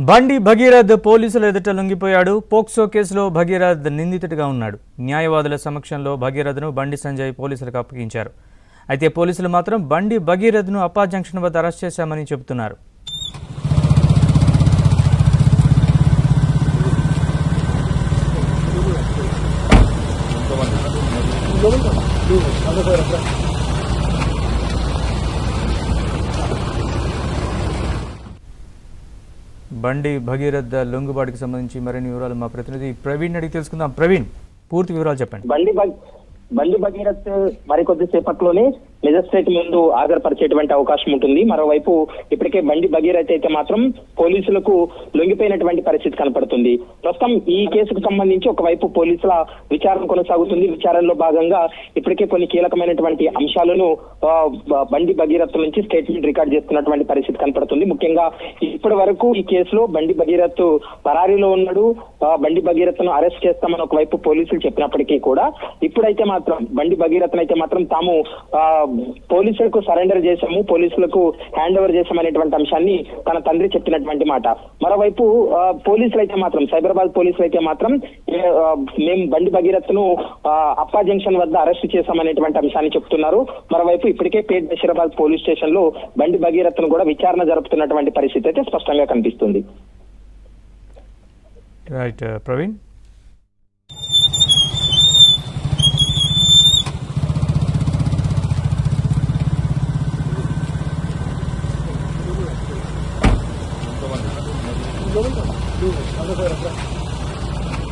బండి భగీరథ్ పోలీసుల ఎదుట లొంగిపోయాడు. పోక్సో కేసులో భగీరథ్ నిందితుడిగా ఉన్నాడు. న్యాయవాదుల సమక్షంలో భగీరథ్ను బండి సంజయ్ పోలీసులకు అప్పగించారు. అయితే పోలీసులు మాత్రం బండి భగీరథ్ను అప్పా జంక్షన్ వద్ద అరెస్ట్ చేశామని చెబుతున్నారు. బండి భగీరథ్ లొంగుబాటుకి సంబంధించి మరిన్ని వివరాలు మా ప్రతినిధి ప్రవీణ్ అడిగి తెలుసుకుందాం. ప్రవీణ్, పూర్తి వివరాలు చెప్పండి. బండి భగీరథ్ మరికొద్ది సేపట్లోనే మెజిస్ట్రేట్ ముందు హాజరుపరిచేటువంటి అవకాశం ఉంటుంది. మరోవైపు ఇప్పటికే బండి భగీరథ్ అయితే మాత్రం పోలీసులకు లొంగిపోయినటువంటి పరిస్థితి కనపడుతుంది. ప్రస్తుతం ఈ కేసుకు సంబంధించి ఒకవైపు పోలీసుల విచారణ కొనసాగుతుంది. విచారణలో భాగంగా ఇప్పటికే కొన్ని కీలకమైనటువంటి అంశాలను బండి భగీరథ్ నుంచి స్టేట్మెంట్ రికార్డ్ చేస్తున్నటువంటి పరిస్థితి కనపడుతుంది. ముఖ్యంగా ఇప్పటి వరకు ఈ కేసులో బండి భగీరథ్ పరారీలో ఉన్నాడు. బండి భగీరథ్ ను అరెస్ట్ చేస్తామని ఒకవైపు పోలీసులు చెప్పినప్పటికీ కూడా ఇప్పుడైతే మాత్రం బండి భగీరథ్ అయితే మాత్రం తాము పోలీసులకు సరెండర్ చేశాము, పోలీసులకు హ్యాండ్ ఓవర్ చేశామనేటువంటి అంశాన్ని తన తండ్రి చెప్పినటువంటి మాట. మరోవైపు పోలీసులు అయితే మాత్రం సైబరాబాద్ పోలీసులు అయితే మాత్రం మేము బండి భగీరథ్ ను అప్పా జంక్షన్ వద్ద అరెస్ట్ చేశామనేటువంటి అంశాన్ని చెప్తున్నారు. మరోవైపు ఇప్పటికే పేట్ బషీరాబాద్ పోలీస్ స్టేషన్ లో బండి భగీరథ్ ను కూడా విచారణ జరుపుతున్నటువంటి పరిస్థితి అయితే స్పష్టంగా కనిపిస్తుంది. రైట్ ప్రవీణ్. Lo